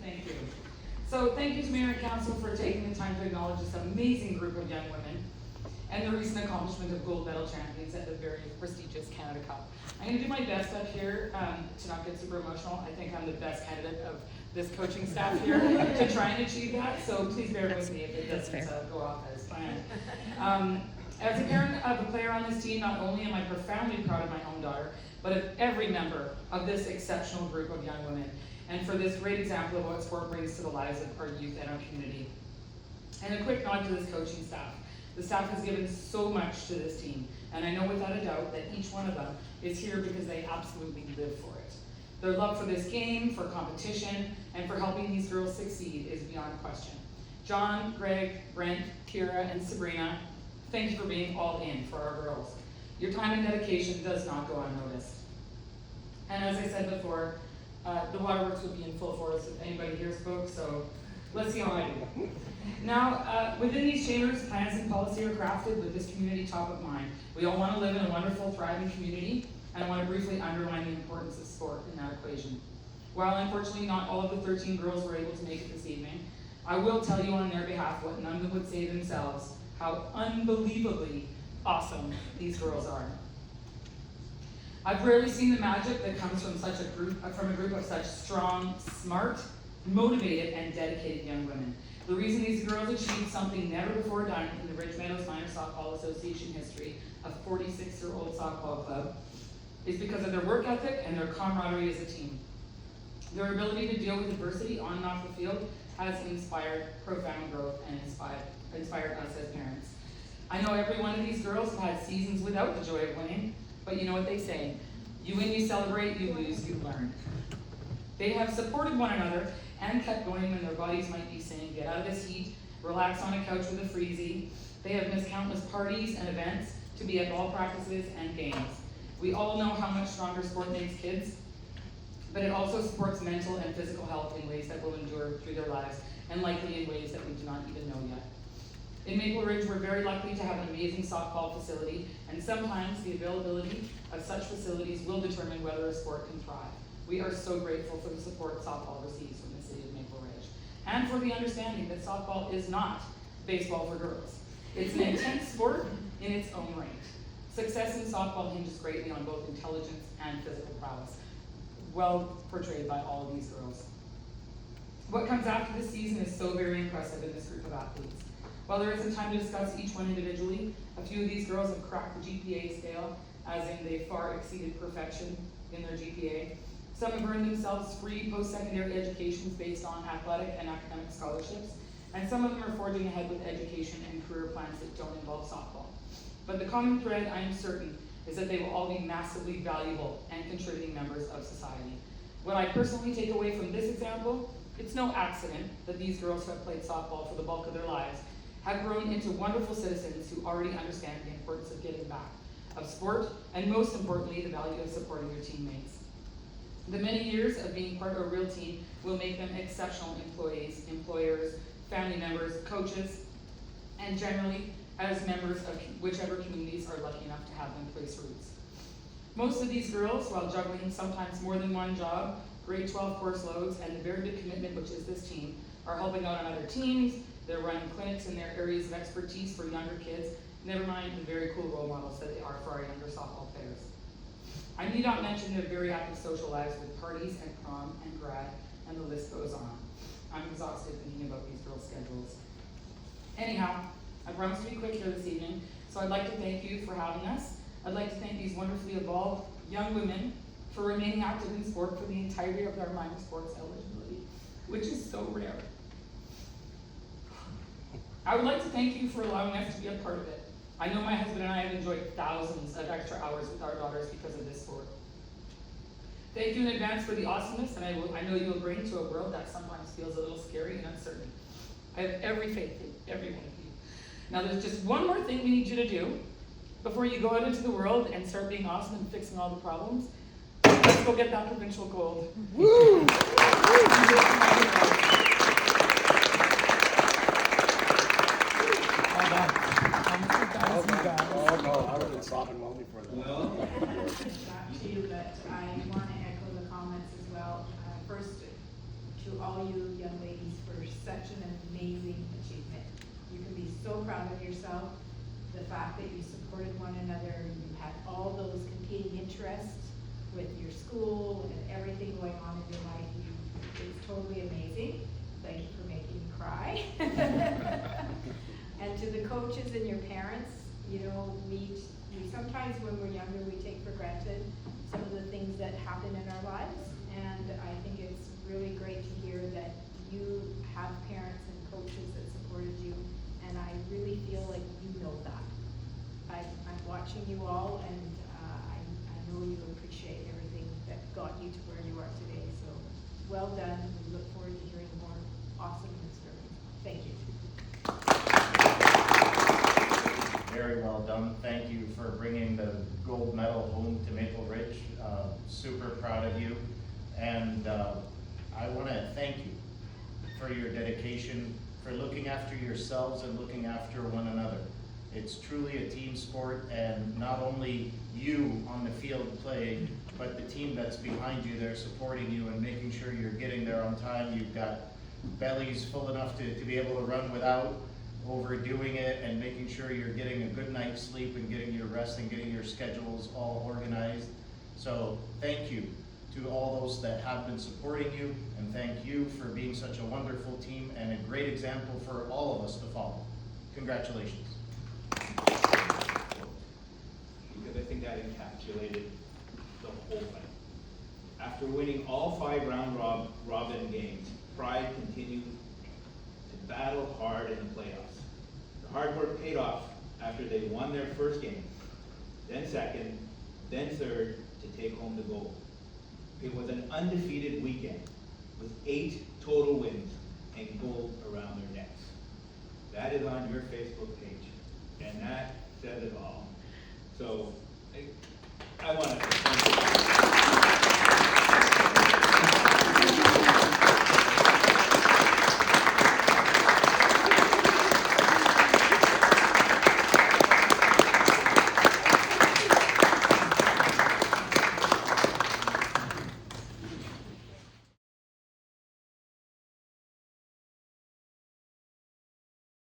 Thank you. So thank you to Mayor and Council for taking the time to acknowledge this amazing group of young women and the recent accomplishment of gold medal champions at the very prestigious Canada Cup. I'm going to do my best up here to not get super emotional. I think I'm the best candidate of this coaching staff here to try and achieve that, so please bear with me if it doesn't go off as planned. As a parent of a player on this team, not only am I profoundly proud of my own daughter, but of every member of this exceptional group of young women, and for this great example of what sport brings to the lives of our youth and our community. And a quick nod to this coaching staff. The staff has given so much to this team, and I know without a doubt that each one of them is here because they absolutely live for it. Their love for this game, for competition, and for helping these girls succeed is beyond question. John, Greg, Brent, Kira, and Sabrina, thank you for being all in for our girls. Your time and dedication does not go unnoticed. And as I said before, the waterworks would be in full force if anybody here spoke, so let's see how I do. Now, within these chambers, plans and policy are crafted with this community top of mind. We all want to live in a wonderful, thriving community, and I want to briefly underline the importance of sport in that equation. While unfortunately not all of the 13 girls were able to make it this evening, I will tell you on their behalf what none of them would say themselves, how unbelievably awesome these girls are. I've rarely seen the magic that comes from a group of such strong, smart, motivated, and dedicated young women. The reason these girls achieved something never before done in the Ridge Meadows Minor Softball Association history, a 46-year-old softball club, is because of their work ethic and their camaraderie as a team. Their ability to deal with adversity on and off the field has inspired profound growth and inspired us as parents. I know every one of these girls have had seasons without the joy of winning, but you know what they say, you win, you celebrate, you lose, you learn. They have supported one another and kept going when their bodies might be saying, get out of this heat, relax on a couch with a freezy. They have missed countless parties and events to be at ball practices and games. We all know how much stronger sport makes kids, but it also supports mental and physical health in ways that will endure through their lives, and likely in ways that we do not even know yet. In Maple Ridge, we're very lucky to have an amazing softball facility, and sometimes the availability of such facilities will determine whether a sport can thrive. We are so grateful for the support softball receives from the city of Maple Ridge, and for the understanding that softball is not baseball for girls. It's an intense sport in its own right. Success in softball hinges greatly on both intelligence and physical prowess, well portrayed by all of these girls. What comes after this season is so very impressive in this group of athletes. While there isn't time to discuss each one individually, a few of these girls have cracked the GPA scale, as in they far exceeded perfection in their GPA. Some have earned themselves free post-secondary educations based on athletic and academic scholarships, and some of them are forging ahead with education and career plans that don't involve softball. But the common thread, I am certain, is that they will all be massively valuable and contributing members of society. What I personally take away from this example, it's no accident that these girls who have played softball for the bulk of their lives have grown into wonderful citizens who already understand the importance of giving back, of sport, and most importantly, the value of supporting their teammates. The many years of being part of a real team will make them exceptional employees, employers, family members, coaches, and generally as members of whichever communities are lucky enough to have them place roots. Most of these girls, while juggling sometimes more than one job, grade 12 course loads, and the very big commitment which is this team, are helping out on other teams, they're running clinics in their areas of expertise for younger kids, never mind the very cool role models that they are for our younger softball players. I need not mention their very active social lives with parties and prom and grad, and the list goes on. I'm exhausted thinking about these girls' schedules. Anyhow, I promised to be quick here this evening, so I'd like to thank you for having us. I'd like to thank these wonderfully evolved young women for remaining active in sport for the entirety of their minor sports eligibility, which is so rare. I would like to thank you for allowing us to be a part of it. I know my husband and I have enjoyed thousands of extra hours with our daughters because of this sport. Thank you in advance for the awesomeness, and I know you will bring to a world that sometimes feels a little scary and uncertain. I have every faith in every one of you. Now there's just one more thing we need you to do before you go out into the world and start being awesome and fixing all the problems. Let's go get that provincial gold. Woo! Oh no, I would have been sobbing well before that. Too, but I want to echo the comments as well. First, to to all you young ladies for such an amazing achievement. You can be so proud of yourself, the fact that you supported one another, you had all those competing interests with your school and everything going on in your life. It's totally amazing. Thank you for making me cry. And to the coaches and your parents, you know, we sometimes when we're younger, we take for granted some of the things that happen in our lives. And I think it's really great to hear that you have parents and coaches that supported you. And I really feel like you know that. I'm watching you all, and I know you appreciate everything that got you to where you are today. So well done. We look forward to hearing more awesome stories. Thank you. Very well done. Thank you for bringing the gold medal home to Maple Ridge. Super proud of you. And I want to thank you for your dedication, for looking after yourselves and looking after one another. It's truly a team sport, and not only you on the field playing, but the team that's behind you, they're supporting you and making sure you're getting there on time. You've got bellies full enough to be able to run without overdoing it, and making sure you're getting a good night's sleep and getting your rest and getting your schedules all organized. So thank you to all those that have been supporting you, and thank you for being such a wonderful team and a great example for all of us to follow. Congratulations. Because I think that encapsulated the whole thing. After winning all 5 round-robin games, Pride continued to battle hard in the playoffs. The hard work paid off after they won their first game, then second, then third to take home the gold. It was an undefeated weekend with 8 total wins and gold around their necks. That is on your Facebook page, and that says it all. So I want to